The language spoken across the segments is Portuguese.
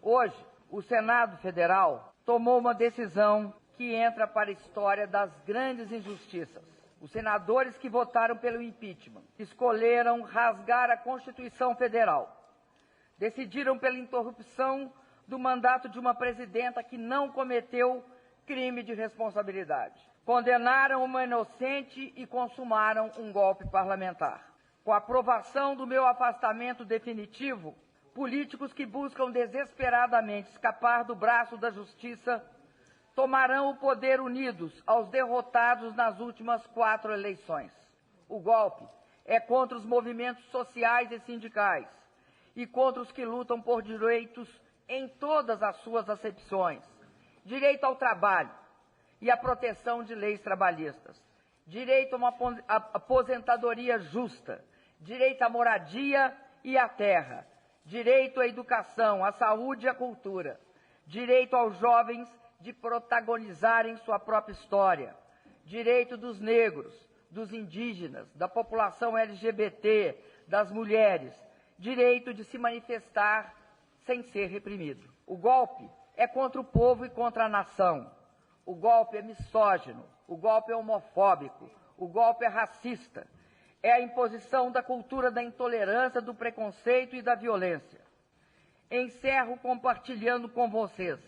Hoje, o Senado Federal tomou uma decisão que entra para a história das grandes injustiças. Os senadores que votaram pelo impeachment escolheram rasgar a Constituição Federal. Decidiram pela interrupção do mandato de uma presidenta que não cometeu crime de responsabilidade. Condenaram uma inocente e consumaram um golpe parlamentar. Com a aprovação do meu afastamento definitivo, políticos que buscam desesperadamente escapar do braço da justiça tomarão o poder unidos aos derrotados nas últimas 4 eleições. O golpe é contra os movimentos sociais e sindicais e contra os que lutam por direitos em todas as suas acepções. Direito ao trabalho e à proteção de leis trabalhistas. Direito a uma aposentadoria justa. Direito à moradia e à terra. Direito à educação, à saúde e à cultura. Direito aos jovens de protagonizarem sua própria história. Direito dos negros, dos indígenas, da população LGBT, das mulheres. Direito de se manifestar sem ser reprimido. O golpe é contra o povo e contra a nação. O golpe é misógino, o golpe é homofóbico, o golpe é racista. É a imposição da cultura da intolerância, do preconceito e da violência. Encerro compartilhando com vocês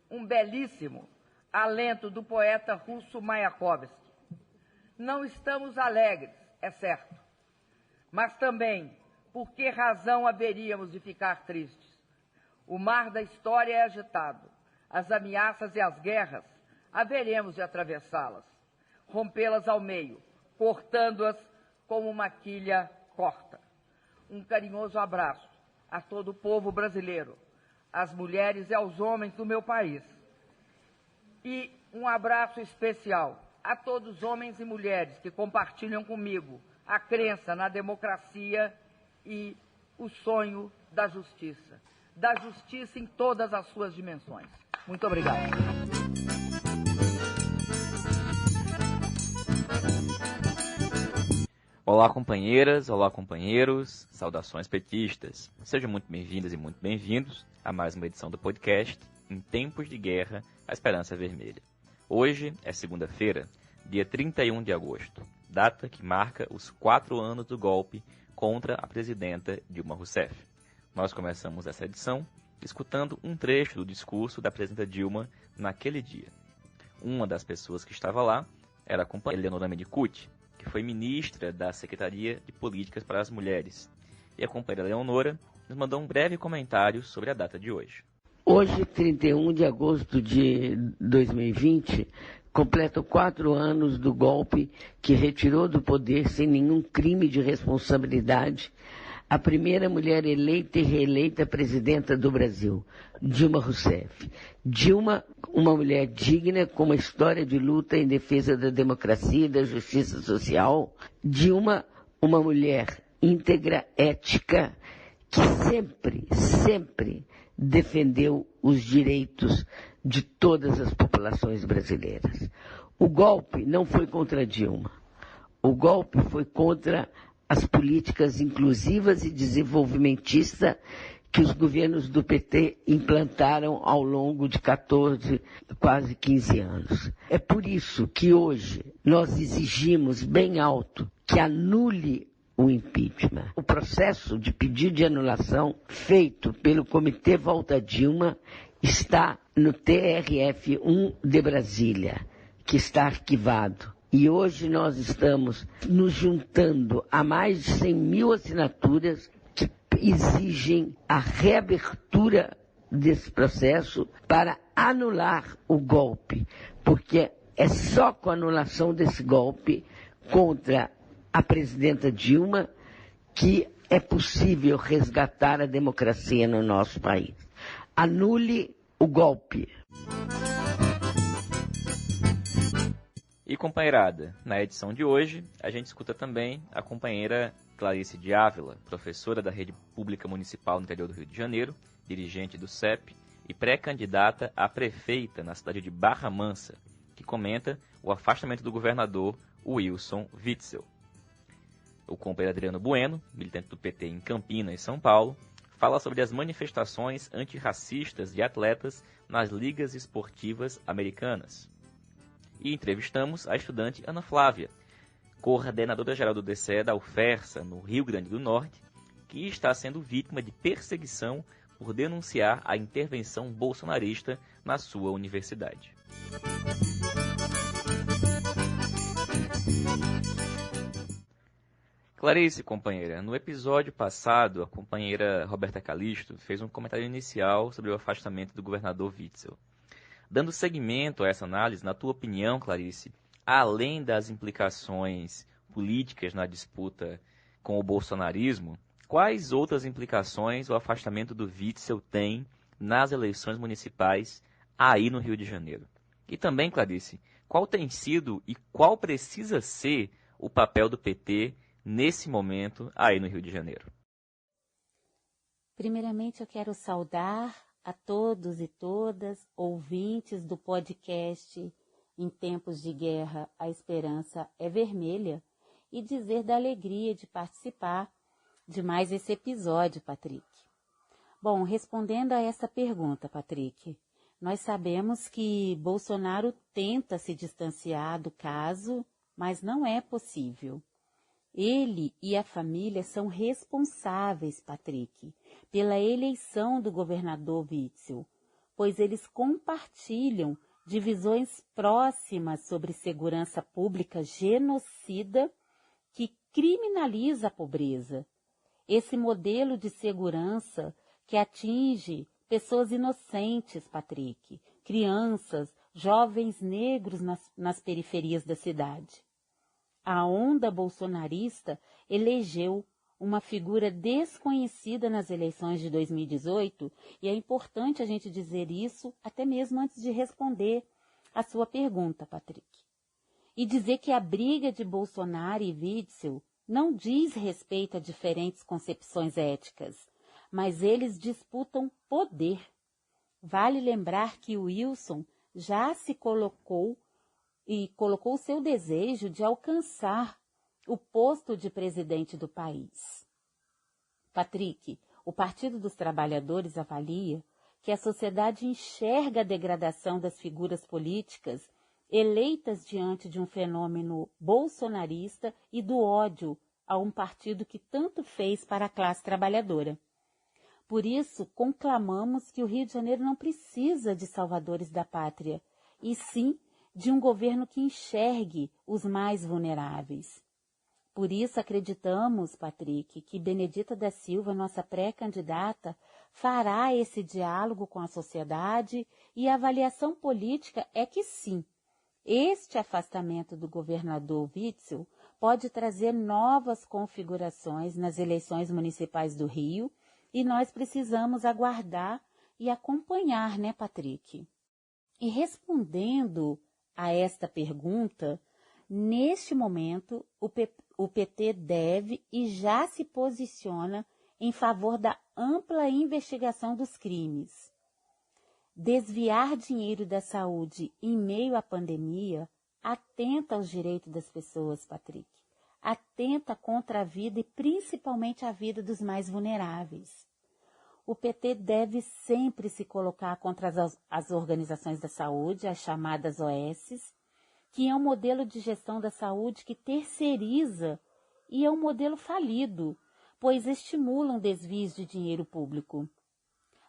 um belíssimo alento do poeta russo Mayakovsky. Não estamos alegres, é certo, mas também, por que razão haveríamos de ficar tristes? O mar da história é agitado, as ameaças e as guerras, haveremos de atravessá-las, rompê-las ao meio, cortando-as como uma quilha corta. Um carinhoso abraço a todo o povo brasileiro, às mulheres e aos homens do meu país. E um abraço especial a todos os homens e mulheres que compartilham comigo a crença na democracia e o sonho da justiça em todas as suas dimensões. Muito obrigado. Olá, companheiras, olá, companheiros, saudações petistas. Sejam muito bem-vindas e muito bem-vindos a mais uma edição do podcast Em Tempos de Guerra, a Esperança Vermelha. Hoje é segunda-feira, dia 31 de agosto, data que marca os 4 anos do golpe contra a presidenta Dilma Rousseff. Nós começamos essa edição escutando um trecho do discurso da presidenta Dilma naquele dia. Uma das pessoas que estava lá era a companheira Eleonora Mendicutti, que foi ministra da Secretaria de Políticas para as Mulheres. E a companheira Eleonora nos mandou um breve comentário sobre a data de hoje. Hoje, 31 de agosto de 2020, completam 4 anos do golpe que retirou do poder, sem nenhum crime de responsabilidade, a primeira mulher eleita e reeleita presidenta do Brasil, Dilma Rousseff. Dilma, uma mulher digna, com uma história de luta em defesa da democracia e da justiça social. Dilma, uma mulher íntegra, ética, que sempre defendeu os direitos de todas as populações brasileiras. O golpe não foi contra Dilma. O golpe foi contra as políticas inclusivas e desenvolvimentistas que os governos do PT implantaram ao longo de 14, quase 15 anos. É por isso que hoje nós exigimos bem alto que anule o impeachment. O processo de pedido de anulação feito pelo Comitê Volta Dilma está no TRF1 de Brasília, que está arquivado. E hoje nós estamos nos juntando a mais de 100 mil assinaturas que exigem a reabertura desse processo para anular o golpe, porque é só com a anulação desse golpe contra a presidenta Dilma que é possível resgatar a democracia no nosso país. Anule o golpe. E, companheirada, na edição de hoje, a gente escuta também a companheira Clarice de Ávila, professora da Rede Pública Municipal no interior do Rio de Janeiro, dirigente do CEP e pré-candidata a prefeita na cidade de Barra Mansa, que comenta o afastamento do governador Wilson Witzel. O companheiro Adriano Bueno, militante do PT em Campinas e São Paulo, fala sobre as manifestações antirracistas de atletas nas ligas esportivas americanas. E entrevistamos a estudante Ana Flávia, coordenadora-geral do DCE da UFERSA, no Rio Grande do Norte, que está sendo vítima de perseguição por denunciar a intervenção bolsonarista na sua universidade. Clarice, companheira, no episódio passado, a companheira Roberta Calisto fez um comentário inicial sobre o afastamento do governador Witzel. Dando seguimento a essa análise, na tua opinião, Clarice, além das implicações políticas na disputa com o bolsonarismo, quais outras implicações o afastamento do Witzel tem nas eleições municipais aí no Rio de Janeiro? E também, Clarice, qual tem sido e qual precisa ser o papel do PT nesse momento aí no Rio de Janeiro? Primeiramente, eu quero saudar a todos e todas ouvintes do podcast Em Tempos de Guerra, a Esperança é Vermelha e dizer da alegria de participar de mais esse episódio, Patrick. Bom, respondendo a essa pergunta, Patrick, nós sabemos que Bolsonaro tenta se distanciar do caso, mas não é possível. Ele e a família são responsáveis, Patrick, pela eleição do governador Witzel, pois eles compartilham de visões próximas sobre segurança pública genocida que criminaliza a pobreza. Esse modelo de segurança que atinge pessoas inocentes, Patrick, crianças, jovens negros nas periferias da cidade. A onda bolsonarista elegeu uma figura desconhecida nas eleições de 2018, e é importante a gente dizer isso até mesmo antes de responder a sua pergunta, Patrick. E dizer que a briga de Bolsonaro e Witzel não diz respeito a diferentes concepções éticas, mas eles disputam poder. Vale lembrar que o Wilson já se colocou seu desejo de alcançar o posto de presidente do país. Patrick, o Partido dos Trabalhadores avalia que a sociedade enxerga a degradação das figuras políticas eleitas diante de um fenômeno bolsonarista e do ódio a um partido que tanto fez para a classe trabalhadora. Por isso, conclamamos que o Rio de Janeiro não precisa de salvadores da pátria, e sim de um governo que enxergue os mais vulneráveis. Por isso, acreditamos, Patrick, que Benedita da Silva, nossa pré-candidata, fará esse diálogo com a sociedade, e a avaliação política é que sim, este afastamento do governador Witzel pode trazer novas configurações nas eleições municipais do Rio, e nós precisamos aguardar e acompanhar, né, Patrick? E respondendo a esta pergunta, neste momento, o PT deve e já se posiciona em favor da ampla investigação dos crimes. Desviar dinheiro da saúde em meio à pandemia atenta aos direitos das pessoas, Patrick. Atenta contra a vida e principalmente a vida dos mais vulneráveis. O PT deve sempre se colocar contra as organizações da saúde, as chamadas OS, que é um modelo de gestão da saúde que terceiriza e é um modelo falido, pois estimulam desvios de dinheiro público.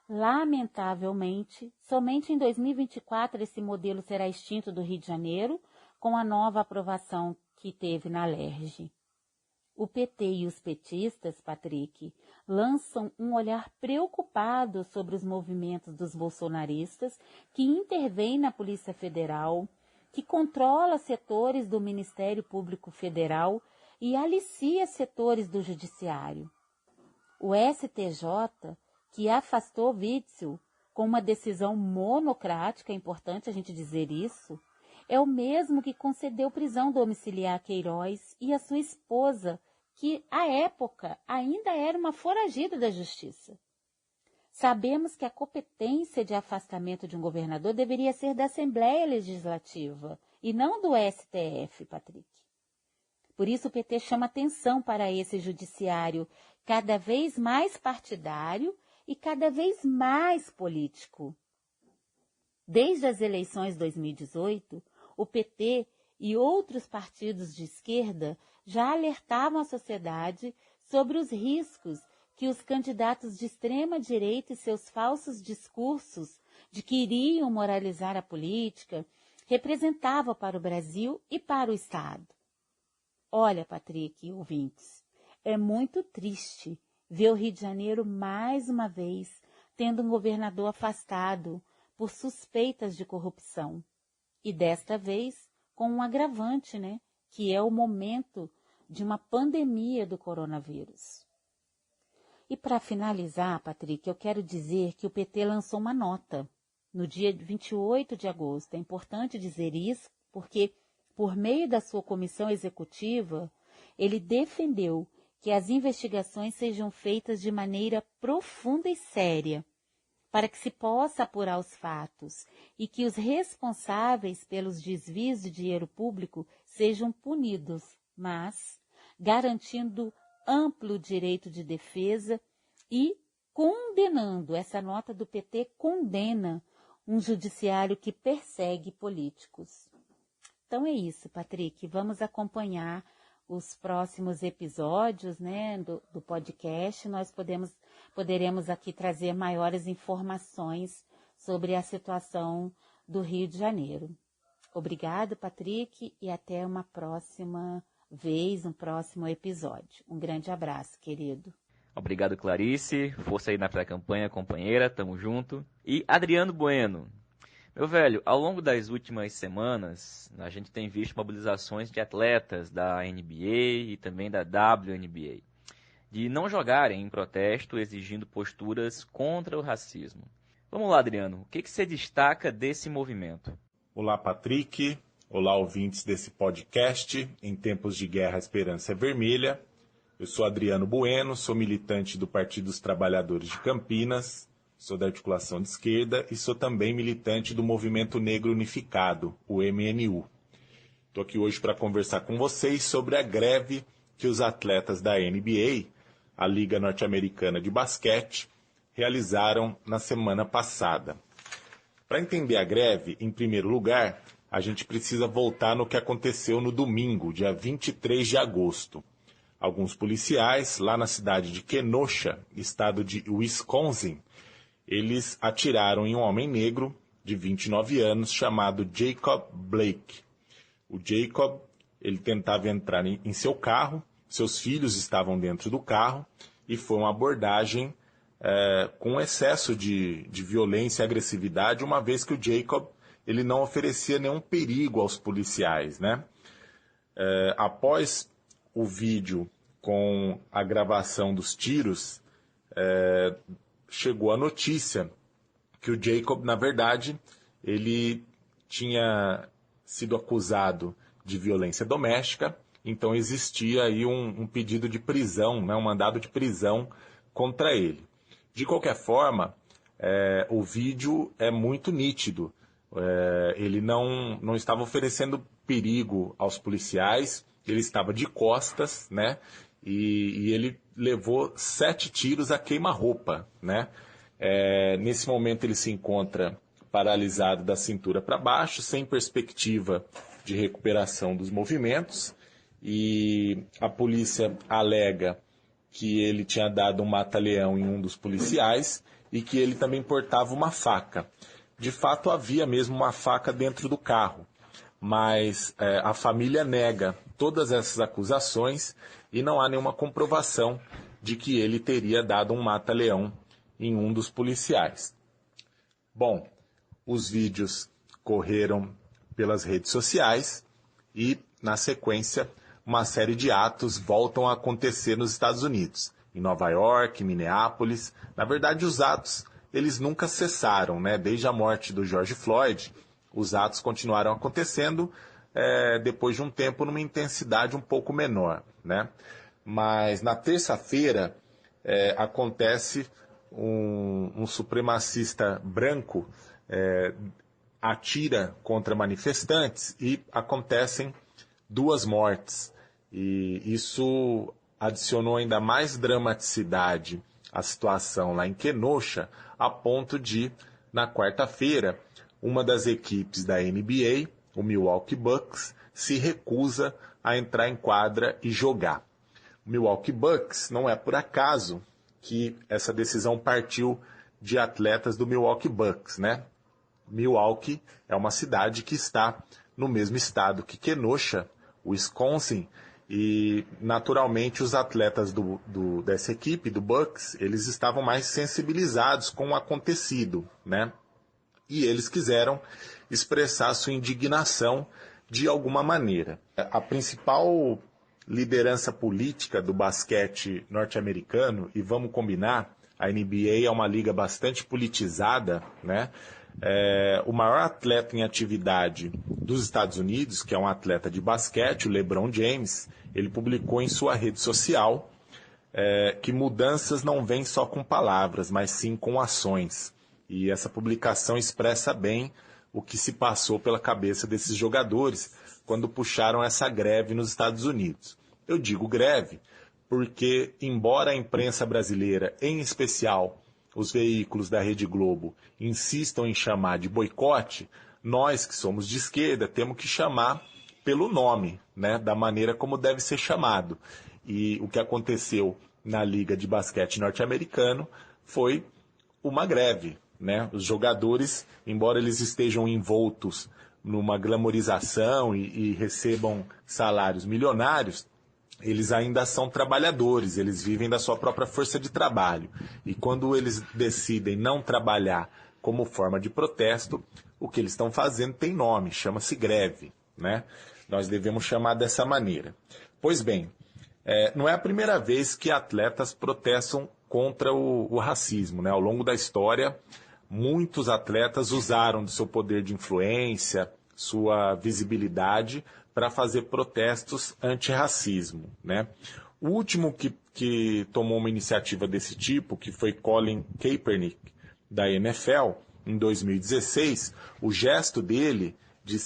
Lamentavelmente, somente em 2024 esse modelo será extinto do Rio de Janeiro, com a nova aprovação que teve na LERJ. O PT e os petistas, Patrick, lançam um olhar preocupado sobre os movimentos dos bolsonaristas que intervêm na Polícia Federal, que controla setores do Ministério Público Federal e alicia setores do Judiciário. O STJ, que afastou Witzel com uma decisão monocrática, é importante a gente dizer isso, é o mesmo que concedeu prisão domiciliar a Queiroz e a sua esposa, que, à época, ainda era uma foragida da justiça. Sabemos que a competência de afastamento de um governador deveria ser da Assembleia Legislativa e não do STF, Patrick. Por isso o PT chama atenção para esse judiciário cada vez mais partidário e cada vez mais político. Desde as eleições de 2018, o PT e outros partidos de esquerda já alertavam a sociedade sobre os riscos que os candidatos de extrema-direita e seus falsos discursos de que iriam moralizar a política representavam para o Brasil e para o Estado. Olha, Patrick e ouvintes, é muito triste ver o Rio de Janeiro mais uma vez tendo um governador afastado por suspeitas de corrupção. E desta vez com um agravante, né, que é o momento de uma pandemia do coronavírus. E para finalizar, Patrick, eu quero dizer que o PT lançou uma nota no dia 28 de agosto. É importante dizer isso porque, por meio da sua comissão executiva, ele defendeu que as investigações sejam feitas de maneira profunda e séria, para que se possa apurar os fatos e que os responsáveis pelos desvios de dinheiro público sejam punidos, mas garantindo amplo direito de defesa e condenando, essa nota do PT condena um judiciário que persegue políticos. Então é isso, Patrick, vamos acompanhar os próximos episódios, né, do podcast. Nós poderemos aqui trazer maiores informações sobre a situação do Rio de Janeiro. Obrigado, Patrick, e até uma próxima vez, um próximo episódio. Um grande abraço, querido. Obrigado, Clarice. Força aí na pré-campanha, companheira. Tamo junto. E Adriano Bueno. Meu velho, ao longo das últimas semanas, a gente tem visto mobilizações de atletas da NBA e também da WNBA, de não jogarem em protesto exigindo posturas contra o racismo. Vamos lá, Adriano, o que você destaca desse movimento? Olá, Patrick. Olá, ouvintes desse podcast. Em tempos de guerra, a esperança é vermelha. Eu sou Adriano Bueno, sou militante do Partido dos Trabalhadores de Campinas, sou da articulação de esquerda e sou também militante do Movimento Negro Unificado, o MNU. Estou aqui hoje para conversar com vocês sobre a greve que os atletas da NBA, a Liga Norte-Americana de Basquete, realizaram na semana passada. Para entender a greve, em primeiro lugar, a gente precisa voltar no que aconteceu no domingo, dia 23 de agosto. Alguns policiais, lá na cidade de Kenosha, estado de Wisconsin, eles atiraram em um homem negro de 29 anos chamado Jacob Blake. O Jacob, ele tentava entrar em seu carro, seus filhos estavam dentro do carro e foi uma abordagem com excesso de violência e agressividade, uma vez que o Jacob ele não oferecia nenhum perigo aos policiais, né? Após o vídeo com a gravação dos tiros, chegou a notícia que o Jacob, na verdade, ele tinha sido acusado de violência doméstica, então existia aí um pedido de prisão, né, um mandado de prisão contra ele. De qualquer forma, o vídeo é muito nítido. Ele não estava oferecendo perigo aos policiais, ele estava de costas, né? E ele levou 7 tiros a queima-roupa, né? Nesse momento ele se encontra paralisado da cintura para baixo, sem perspectiva de recuperação dos movimentos, e a polícia alega que ele tinha dado um mata-leão em um dos policiais e que ele também portava uma faca. De fato, havia mesmo uma faca dentro do carro, mas a família nega todas essas acusações e não há nenhuma comprovação de que ele teria dado um mata-leão em um dos policiais. Bom, os vídeos correram pelas redes sociais e, na sequência, uma série de atos voltam a acontecer nos Estados Unidos, em Nova York, em Minneapolis. Na verdade, os atos eles nunca cessaram, né? Desde a morte do George Floyd, os atos continuaram acontecendo, depois de um tempo, numa intensidade um pouco menor, né? Mas na terça-feira acontece um supremacista branco atira contra manifestantes e acontecem 2 mortes. E isso adicionou ainda mais dramaticidade à situação lá em Kenosha, a ponto de, na quarta-feira, uma das equipes da NBA, o Milwaukee Bucks, se recusa a entrar em quadra e jogar. O Milwaukee Bucks, não é por acaso que essa decisão partiu de atletas do Milwaukee Bucks, né? Milwaukee é uma cidade que está no mesmo estado que Kenosha, Wisconsin, e naturalmente os atletas dessa equipe, do Bucks, eles estavam mais sensibilizados com o acontecido, né? E eles quiseram expressar sua indignação de alguma maneira. A principal liderança política do basquete norte-americano, e vamos combinar, a NBA é uma liga bastante politizada, né? O maior atleta em atividade dos Estados Unidos, que é um atleta de basquete, o LeBron James, ele publicou em sua rede social que mudanças não vêm só com palavras, mas sim com ações. E essa publicação expressa bem o que se passou pela cabeça desses jogadores quando puxaram essa greve nos Estados Unidos. Eu digo greve porque, embora a imprensa brasileira, em especial os veículos da Rede Globo, insistam em chamar de boicote, nós que somos de esquerda temos que chamar pelo nome, né, da maneira como deve ser chamado. E o que aconteceu na Liga de Basquete norte-americano foi uma greve, né? Os jogadores, embora eles estejam envoltos numa glamorização e recebam salários milionários, eles ainda são trabalhadores, eles vivem da sua própria força de trabalho. E quando eles decidem não trabalhar como forma de protesto, o que eles estão fazendo tem nome, chama-se greve, né? Nós devemos chamar dessa maneira. Pois bem, não é a primeira vez que atletas protestam contra o racismo, né? Ao longo da história, muitos atletas usaram do seu poder de influência, sua visibilidade, para fazer protestos antirracismo, né? O último que tomou uma iniciativa desse tipo, que foi Colin Kaepernick, da NFL, em 2016, o gesto dele de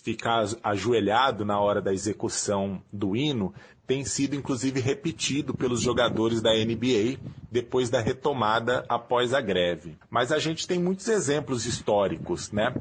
ficar ajoelhado na hora da execução do hino tem sido, inclusive, repetido pelos jogadores da NBA depois da retomada após a greve. Mas a gente tem muitos exemplos históricos, né?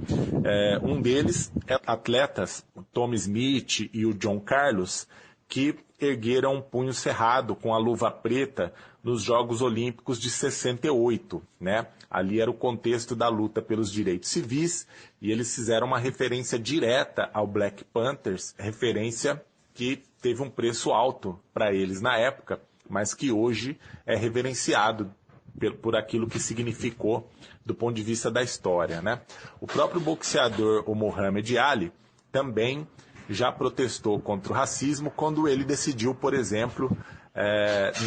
Um deles é atletas, o Tom Smith e o John Carlos, que ergueram um punho cerrado com a luva preta nos Jogos Olímpicos de 68, né? Ali era o contexto da luta pelos direitos civis e eles fizeram uma referência direta ao Black Panthers, referência que teve um preço alto para eles na época, mas que hoje é reverenciado por aquilo que significou do ponto de vista da história, né? O próprio boxeador, o Muhammad Ali, também já protestou contra o racismo quando ele decidiu, por exemplo,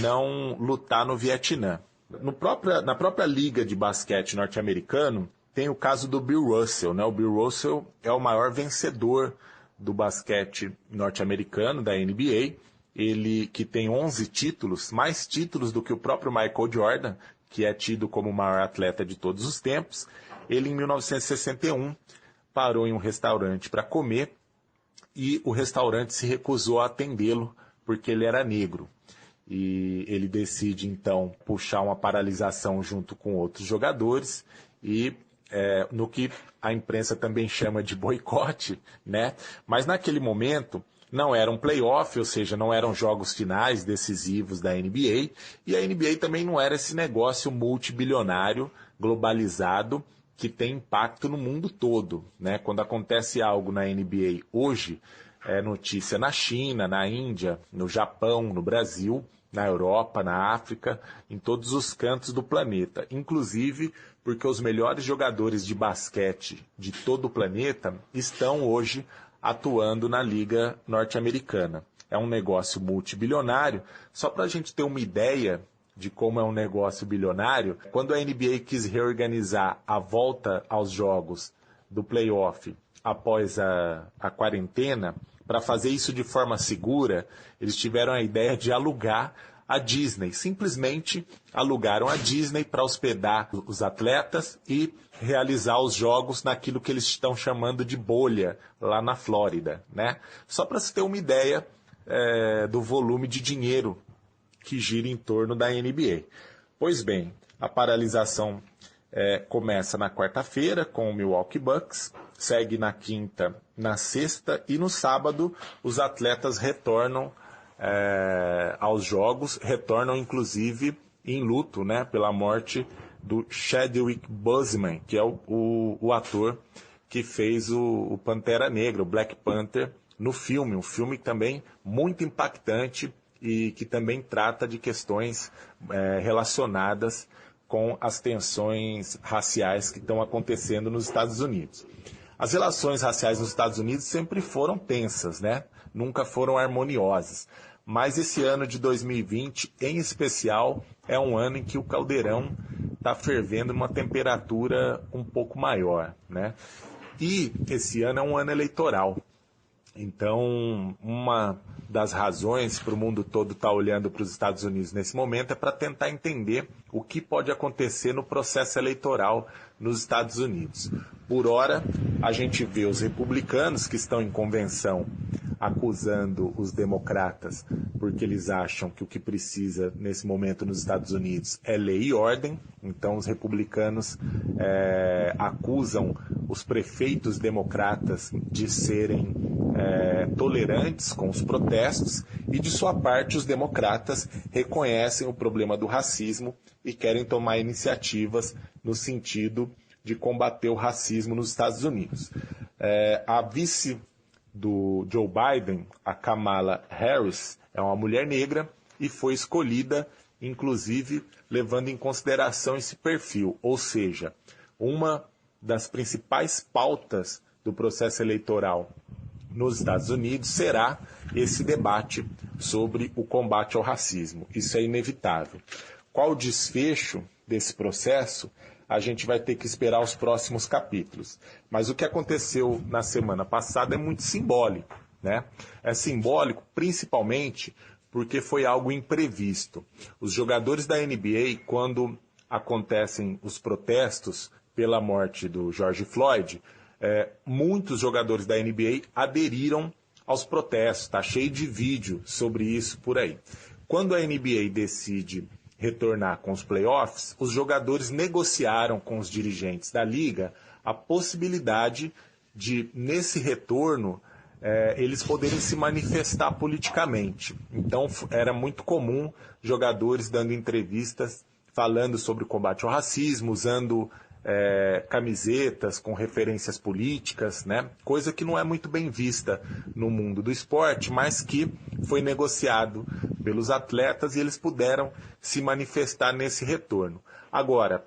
não lutar no Vietnã. Na própria liga de basquete norte-americano, tem o caso do Bill Russell, né? O Bill Russell é o maior vencedor do basquete norte-americano, da NBA, ele que tem 11 títulos, mais títulos do que o próprio Michael Jordan, que é tido como o maior atleta de todos os tempos. Ele, em 1961, parou em um restaurante para comer e o restaurante se recusou a atendê-lo porque ele era negro. E ele decide, então, puxar uma paralisação junto com outros jogadores e no que a imprensa também chama de boicote, né? Mas naquele momento não era um playoff, ou seja, não eram jogos finais decisivos da NBA, e a NBA também não era esse negócio multibilionário, globalizado, que tem impacto no mundo todo, né? Quando acontece algo na NBA hoje, é notícia na China, na Índia, no Japão, no Brasil, na Europa, na África, em todos os cantos do planeta, inclusive porque os melhores jogadores de basquete de todo o planeta estão hoje atuando na Liga Norte-Americana. É um negócio multibilionário. Só para a gente ter uma ideia de como é um negócio bilionário, quando a NBA quis reorganizar a volta aos jogos do playoff após a quarentena, para fazer isso de forma segura, eles tiveram a ideia de alugar a Disney. Simplesmente alugaram a Disney para hospedar os atletas e realizar os jogos naquilo que eles estão chamando de bolha, lá na Flórida, né? Só para se ter uma ideia do volume de dinheiro que gira em torno da NBA. Pois bem, a paralisação começa na quarta-feira com o Milwaukee Bucks, segue na quinta, na sexta e no sábado os atletas retornam aos jogos, retornam inclusive em luto, né, pela morte do Chadwick Boseman, que é o ator que fez o Pantera Negra, o Black Panther, no filme, um filme também muito impactante e que também trata de questões relacionadas com as tensões raciais que estão acontecendo nos Estados Unidos. As relações raciais nos Estados Unidos sempre foram tensas, né? Nunca foram harmoniosas. Mas esse ano de 2020, em especial, é um ano em que o caldeirão está fervendo numa temperatura um pouco maior, né? E esse ano é um ano eleitoral. Então, uma das razões para o mundo todo estar olhando para os Estados Unidos nesse momento é para tentar entender o que pode acontecer no processo eleitoral nos Estados Unidos. Por ora, a gente vê os republicanos que estão em convenção acusando os democratas porque eles acham que o que precisa nesse momento nos Estados Unidos é lei e ordem. Então os republicanos acusam os prefeitos democratas de serem tolerantes com os protestos e, de sua parte, os democratas reconhecem o problema do racismo e querem tomar iniciativas no sentido de combater o racismo nos Estados Unidos. A vice do Joe Biden, a Kamala Harris, é uma mulher negra e foi escolhida, inclusive, levando em consideração esse perfil, ou seja, uma das principais pautas do processo eleitoral nos Estados Unidos será esse debate sobre o combate ao racismo. Isso é inevitável. Qual o desfecho desse processo? A gente vai ter que esperar os próximos capítulos. Mas o que aconteceu na semana passada é muito simbólico, né? É simbólico principalmente porque foi algo imprevisto. Os jogadores da NBA, quando acontecem os protestos pela morte do George Floyd, muitos jogadores da NBA aderiram aos protestos. Está cheio de vídeo sobre isso por aí. Quando a NBA decide retornar com os playoffs, os jogadores negociaram com os dirigentes da liga a possibilidade de, nesse retorno, eles poderem se manifestar politicamente. Então, era muito comum jogadores dando entrevistas falando sobre o combate ao racismo, usando camisetas com referências políticas, né? Coisa que não é muito bem vista no mundo do esporte, mas que foi negociado pelos atletas e eles puderam se manifestar nesse retorno. Agora,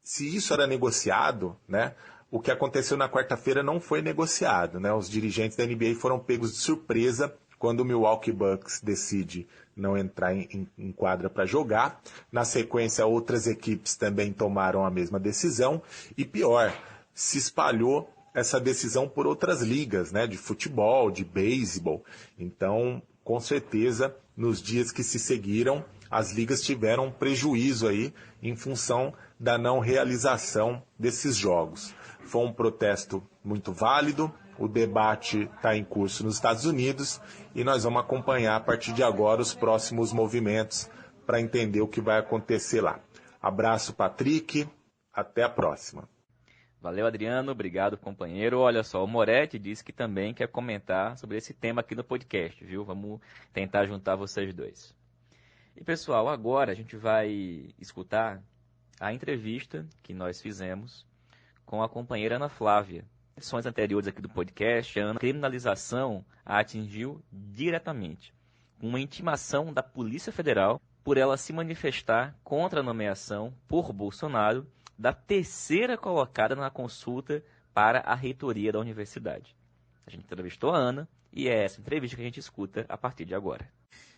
se isso era negociado, né, o que aconteceu na quarta-feira não foi negociado, né? Os dirigentes da NBA foram pegos de surpresa quando o Milwaukee Bucks decide não entrar em quadra para jogar. Na sequência, outras equipes também tomaram a mesma decisão. E pior, se espalhou essa decisão por outras ligas, né, de futebol, de beisebol. Então, com certeza, nos dias que se seguiram, as ligas tiveram um prejuízo aí em função da não realização desses jogos. Foi um protesto muito válido. O debate está em curso nos Estados Unidos e nós vamos acompanhar a partir de agora os próximos movimentos para entender o que vai acontecer lá. Abraço, Patrick. Até a próxima. Valeu, Adriano. Obrigado, companheiro. Olha só, o Moretti disse que também quer comentar sobre esse tema aqui no podcast, viu? Vamos tentar juntar vocês dois. E, pessoal, agora a gente vai escutar a entrevista que nós fizemos com a companheira Ana Flávia. Edições anteriores aqui do podcast, a criminalização a atingiu diretamente, com uma intimação da Polícia Federal por ela se manifestar contra a nomeação por Bolsonaro da terceira colocada na consulta para a reitoria da universidade. A gente entrevistou a Ana e é essa entrevista que a gente escuta a partir de agora.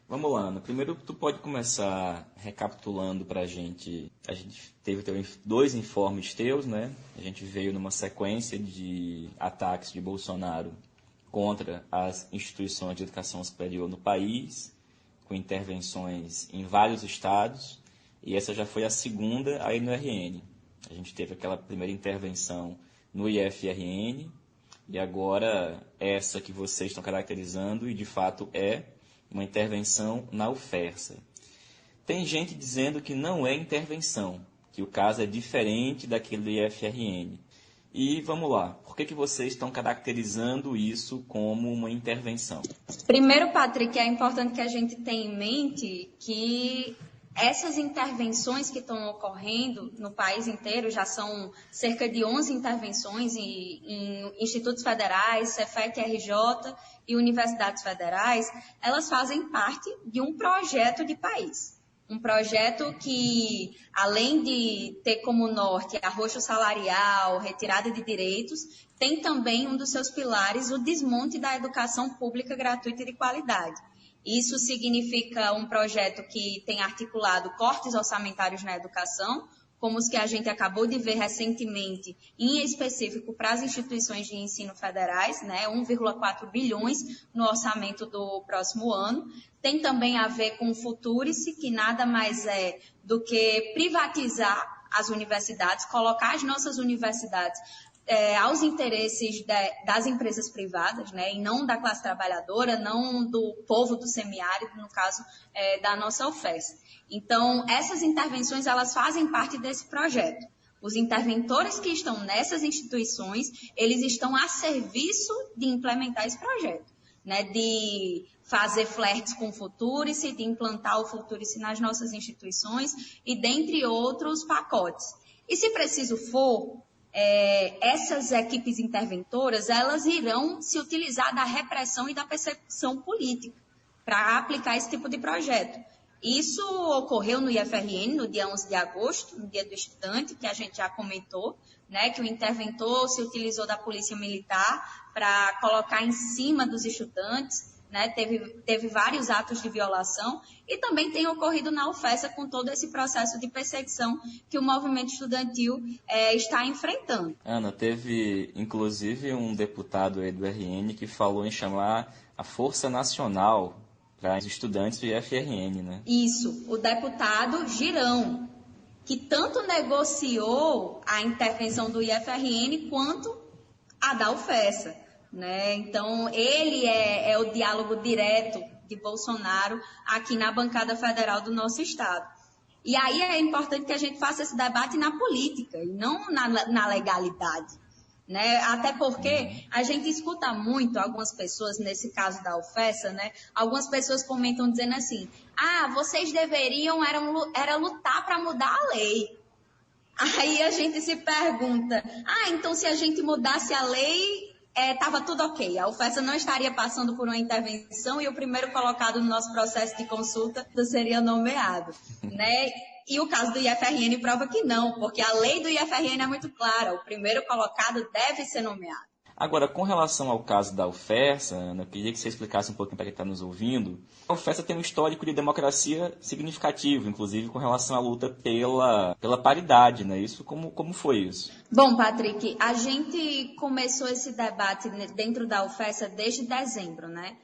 Vamos lá, Ana. Primeiro, tu pode começar recapitulando para a gente. A gente teve dois informes teus, né? A gente veio numa sequência de ataques de Bolsonaro contra as instituições de educação superior no país, com intervenções em vários estados, e essa já foi a segunda aí no RN. A gente teve aquela primeira intervenção no IFRN, e agora essa que vocês estão caracterizando, e de fato é uma intervenção na UFERSA. Tem gente dizendo que não é intervenção, que o caso é diferente daquele do IFRN. E vamos lá, por que vocês estão caracterizando isso como uma intervenção? Primeiro, Patrick, é importante que a gente tenha em mente que essas intervenções que estão ocorrendo no país inteiro, já são cerca de 11 intervenções em institutos federais, Cefet, RJ e universidades federais, elas fazem parte de um projeto de país. Um projeto que, além de ter como norte arroxo salarial, retirada de direitos, tem também um dos seus pilares o desmonte da educação pública gratuita e de qualidade. Isso significa um projeto que tem articulado cortes orçamentários na educação, como os que a gente acabou de ver recentemente, em específico para as instituições de ensino federais, né, 1,4 bilhões no orçamento do próximo ano. Tem também a ver com o Futurice, que nada mais é do que privatizar as universidades, colocar as nossas universidades aos interesses das empresas privadas, né, e não da classe trabalhadora, não do povo do semiárido, no caso da nossa UFES. Então, essas intervenções, elas fazem parte desse projeto. Os interventores que estão nessas instituições, eles estão a serviço de implementar esse projeto, né, de fazer flertes com o Futurice, de implantar o Futurice nas nossas instituições e dentre outros pacotes. E se preciso for, essas equipes interventoras, elas irão se utilizar da repressão e da persecução política para aplicar esse tipo de projeto. Isso ocorreu no IFRN no dia 11 de agosto, no dia do estudante, que a gente já comentou, né, que o interventor se utilizou da polícia militar para colocar em cima dos estudantes, né, teve vários atos de violação e também tem ocorrido na UFESA com todo esse processo de perseguição que o movimento estudantil está enfrentando. Ana, teve inclusive um deputado aí do RN que falou em chamar a Força Nacional para os estudantes do IFRN, né? Isso, o deputado Girão, que tanto negociou a intervenção do IFRN quanto a da UFESA, né? Então, ele é o diálogo direto de Bolsonaro aqui na bancada federal do nosso estado. E aí é importante que a gente faça esse debate na política e não na legalidade, né? Até porque a gente escuta muito algumas pessoas, nesse caso da UFESA, né? Algumas pessoas comentam dizendo assim, vocês deveriam era lutar para mudar a lei. Aí a gente se pergunta, então se a gente mudasse a lei, estava tudo ok. A UFESA não estaria passando por uma intervenção e o primeiro colocado no nosso processo de consulta seria nomeado, né? E o caso do IFRN prova que não, porque a lei do IFRN é muito clara, o primeiro colocado deve ser nomeado. Agora, com relação ao caso da UFESA, Ana, eu queria que você explicasse um pouquinho para quem está nos ouvindo. A UFESA tem um histórico de democracia significativo, inclusive com relação à luta pela paridade, né? Isso, como foi isso? Bom, Patrick, a gente começou esse debate dentro da UFESA desde dezembro, né?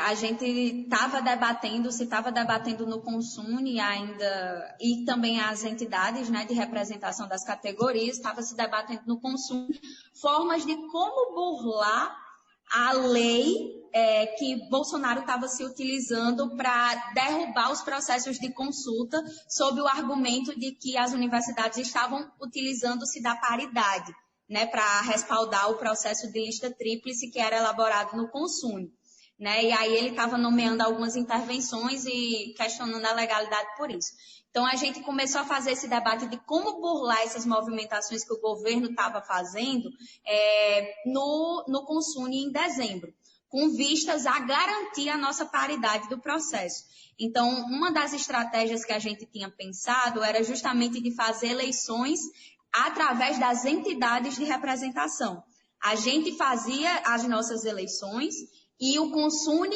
A gente estava debatendo no Consune ainda, e também as entidades, né, de representação das categorias, estava se debatendo no Consune formas de como burlar a lei que Bolsonaro estava se utilizando para derrubar os processos de consulta sob o argumento de que as universidades estavam utilizando-se da paridade, né, para respaldar o processo de lista tríplice que era elaborado no Consune. Né? E aí ele estava nomeando algumas intervenções e questionando a legalidade por isso. Então a gente começou a fazer esse debate de como burlar essas movimentações que o governo estava fazendo no Consune em dezembro, com vistas a garantir a nossa paridade do processo. Então, uma das estratégias que a gente tinha pensado era justamente de fazer eleições através das entidades de representação. A gente fazia as nossas eleições e o Consune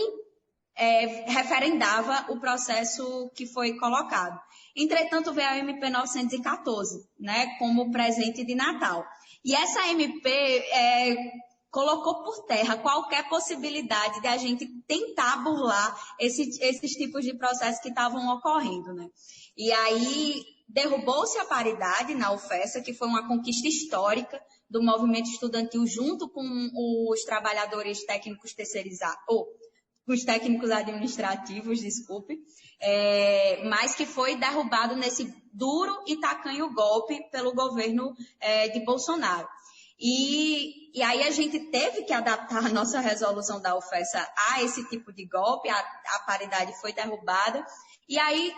referendava o processo que foi colocado. Entretanto, veio a MP 914, né, como presente de Natal. E essa MP colocou por terra qualquer possibilidade de a gente tentar burlar esses tipos de processos que estavam ocorrendo, né? E aí derrubou-se a paridade na UFESA, que foi uma conquista histórica do movimento estudantil junto com os trabalhadores técnicos terceirizados, os técnicos administrativos, desculpe, mas que foi derrubado nesse duro e tacanho golpe pelo governo de Bolsonaro. E aí a gente teve que adaptar a nossa resolução da UFESA a esse tipo de golpe, a paridade foi derrubada, e aí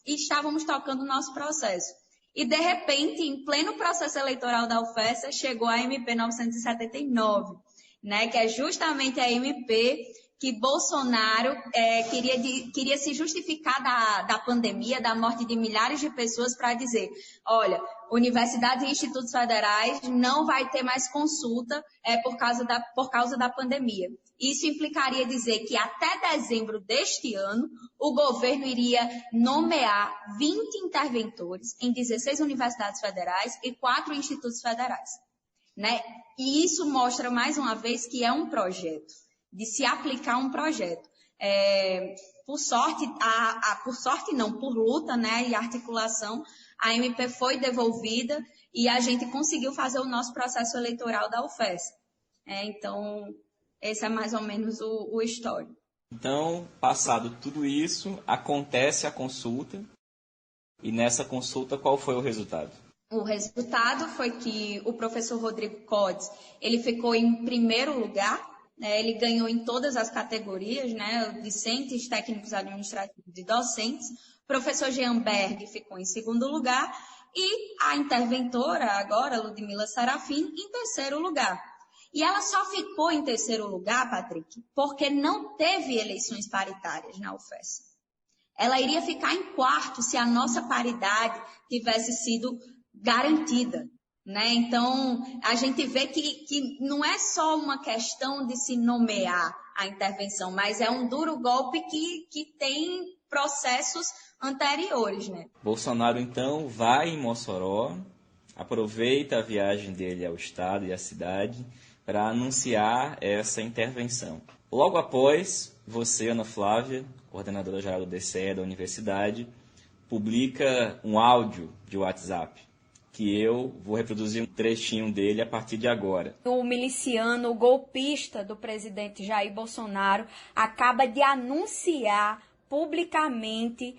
estávamos tocando o nosso processo. E, de repente, em pleno processo eleitoral da UFESA, chegou a MP 979, né, que é justamente a MP que Bolsonaro queria se justificar da pandemia, da morte de milhares de pessoas, para dizer, olha, universidades e institutos federais não vai ter mais consulta por causa da pandemia. Isso implicaria dizer que até dezembro deste ano, o governo iria nomear 20 interventores em 16 universidades federais e 4 institutos federais, né? E isso mostra, mais uma vez, que é um projeto, de se aplicar um projeto. Por sorte não, por luta, né, e articulação, a MP foi devolvida e a gente conseguiu fazer o nosso processo eleitoral da UFESA. Então, esse é mais ou menos o histórico. Então, passado tudo isso, acontece a consulta. E nessa consulta, qual foi o resultado? O resultado foi que o professor Rodrigo Codes, ele ficou em primeiro lugar, né, ele ganhou em todas as categorias, né, discentes, técnicos administrativos e docentes. O professor Jean Berg ficou em segundo lugar e a interventora, agora, Ludmila Serafim, em terceiro lugar. E ela só ficou em terceiro lugar, Patrick, porque não teve eleições paritárias na UFESA. Ela iria ficar em quarto se a nossa paridade tivesse sido garantida, né? Então, a gente vê que não é só uma questão de se nomear a intervenção, mas é um duro golpe que tem processos anteriores, né? Bolsonaro, então, vai em Mossoró, aproveita a viagem dele ao estado e à cidade para anunciar essa intervenção. Logo após, você, Ana Flávia, coordenadora geral do DCE da universidade, publica um áudio de WhatsApp, que eu vou reproduzir um trechinho dele a partir de agora. O miliciano, o golpista do presidente Jair Bolsonaro, acaba de anunciar publicamente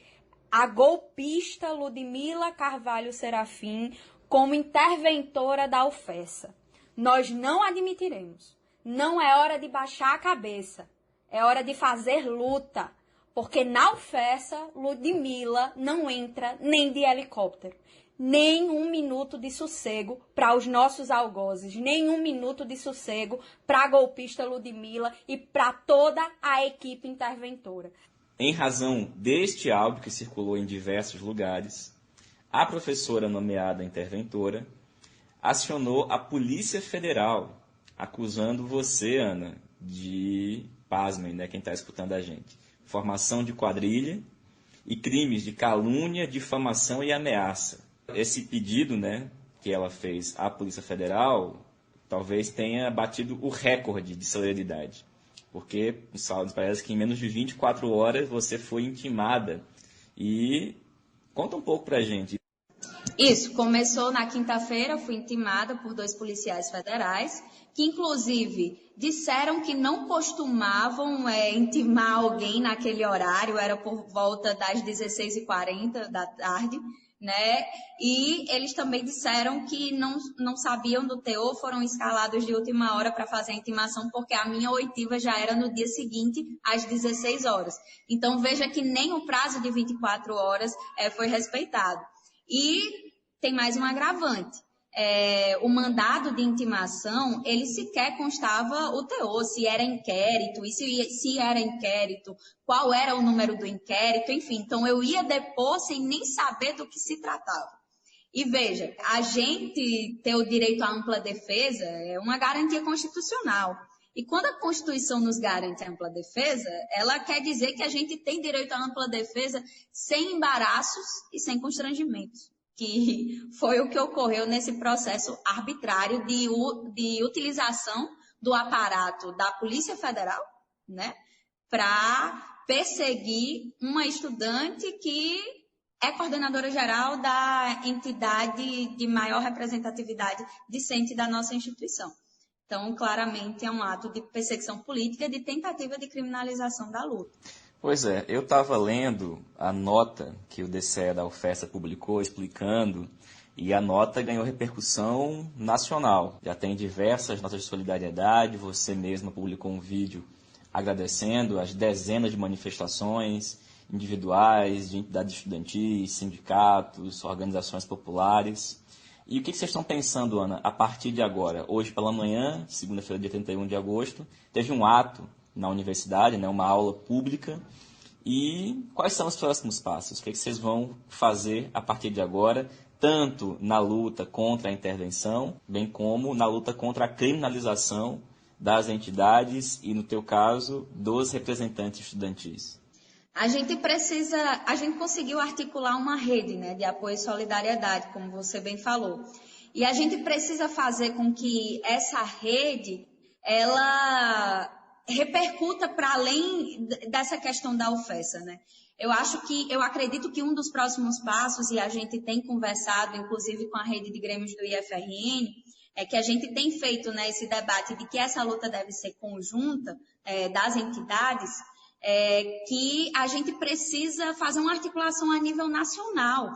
a golpista Ludmila Carvalho Serafim como interventora da UFESA. Nós não admitiremos. Não é hora de baixar a cabeça. É hora de fazer luta. Porque na UFESA, Ludmila não entra nem de helicóptero. Nem um minuto de sossego para os nossos algozes. Nem um minuto de sossego para a golpista Ludmila e para toda a equipe interventora. Em razão deste áudio que circulou em diversos lugares, a professora nomeada interventora acionou a Polícia Federal, acusando você, Ana, de, pasmem, né, quem está escutando a gente, formação de quadrilha e crimes de calúnia, difamação e ameaça. Esse pedido, né, que ela fez à Polícia Federal talvez tenha batido o recorde de celeridade, porque parece que em menos de 24 horas você foi intimada. E conta um pouco pra gente. Isso, começou na quinta-feira, fui intimada por 2 policiais federais, que inclusive disseram que não costumavam intimar alguém naquele horário, era por volta das 16h40 da tarde, né? E eles também disseram que não sabiam do teor, foram escalados de última hora para fazer a intimação, porque a minha oitiva já era no dia seguinte, às 16 horas. Então, veja que nem o prazo de 24 horas foi respeitado. E tem mais um agravante. O mandado de intimação, ele sequer constava o teor, se era inquérito, e se era inquérito, qual era o número do inquérito, enfim. Então, eu ia depor sem nem saber do que se tratava. E veja, a gente ter o direito à ampla defesa é uma garantia constitucional. E quando a Constituição nos garante a ampla defesa, ela quer dizer que a gente tem direito à ampla defesa sem embaraços e sem constrangimentos, que foi o que ocorreu nesse processo arbitrário de utilização do aparato da Polícia Federal, né, para perseguir uma estudante que é coordenadora geral da entidade de maior representatividade discente da nossa instituição. Então, claramente, é um ato de perseguição política, de tentativa de criminalização da luta. Pois é, eu estava lendo a nota que o DCE da UFESA publicou explicando, e a nota ganhou repercussão nacional. Já tem diversas notas de solidariedade, você mesma publicou um vídeo agradecendo as dezenas de manifestações individuais, de entidades estudantis, sindicatos, organizações populares. E o que vocês estão pensando, Ana, a partir de agora? Hoje pela manhã, segunda-feira, dia 31 de agosto, teve um ato na universidade, né, uma aula pública. E quais são os próximos passos? O que vocês vão fazer a partir de agora, tanto na luta contra a intervenção, bem como na luta contra a criminalização das entidades e, no teu caso, dos representantes estudantis? A gente conseguiu articular uma rede, né, de apoio e solidariedade, como você bem falou. E a gente precisa fazer com que essa rede, ela repercuta para além dessa questão da UFESA, né? Eu acredito que um dos próximos passos, e a gente tem conversado, inclusive com a rede de grêmios do IFRN, é que a gente tem feito, né, esse debate de que essa luta deve ser conjunta das entidades, que a gente precisa fazer uma articulação a nível nacional,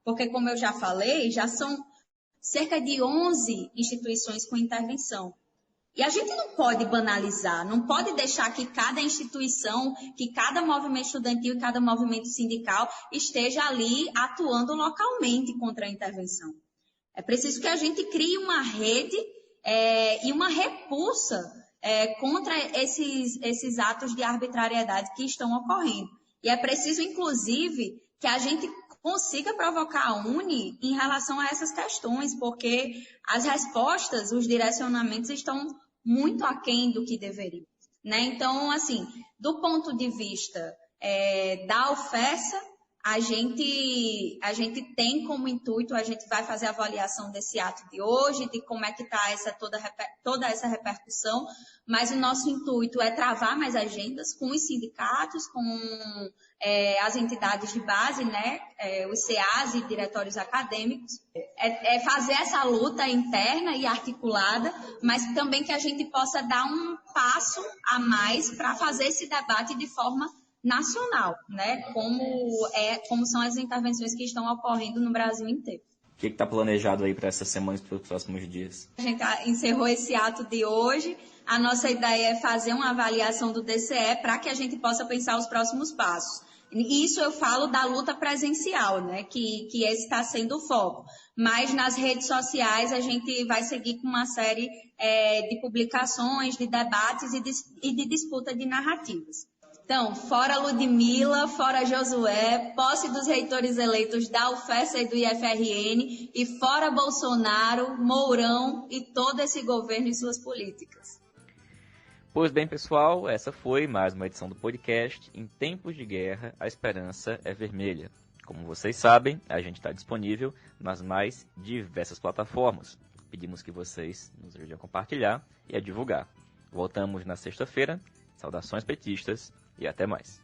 porque, como eu já falei, já são cerca de 11 instituições com intervenção. E a gente não pode banalizar, não pode deixar que cada instituição, que cada movimento estudantil e cada movimento sindical esteja ali atuando localmente contra a intervenção. É preciso que a gente crie uma rede e uma repulsa contra esses atos de arbitrariedade que estão ocorrendo. E é preciso, inclusive, que a gente consiga provocar a UNE em relação a essas questões, porque as respostas, os direcionamentos estão muito aquém do que deveriam, né? Então, assim, do ponto de vista da UFESA, a gente tem como intuito, a gente vai fazer a avaliação desse ato de hoje, de como é que está toda essa repercussão, mas o nosso intuito é travar mais agendas com os sindicatos, com as entidades de base, né, os CAs e diretórios acadêmicos, fazer essa luta interna e articulada, mas também que a gente possa dar um passo a mais para fazer esse debate de forma nacional, né? Como são as intervenções que estão ocorrendo no Brasil inteiro. O que está planejado aí para essas semanas, para os próximos dias? A gente encerrou esse ato de hoje. A nossa ideia é fazer uma avaliação do DCE para que a gente possa pensar os próximos passos. Isso eu falo da luta presencial, né? Que esse está sendo o foco. Mas nas redes sociais a gente vai seguir com uma série de publicações, de debates e de disputa de narrativas. Então, fora Ludmila, fora Josué, posse dos reitores eleitos da UFESA e do IFRN, e fora Bolsonaro, Mourão e todo esse governo e suas políticas. Pois bem, pessoal, essa foi mais uma edição do podcast Em Tempos de Guerra, a Esperança é Vermelha. Como vocês sabem, a gente está disponível nas mais diversas plataformas. Pedimos que vocês nos ajudem a compartilhar e a divulgar. Voltamos na sexta-feira. Saudações petistas e até mais.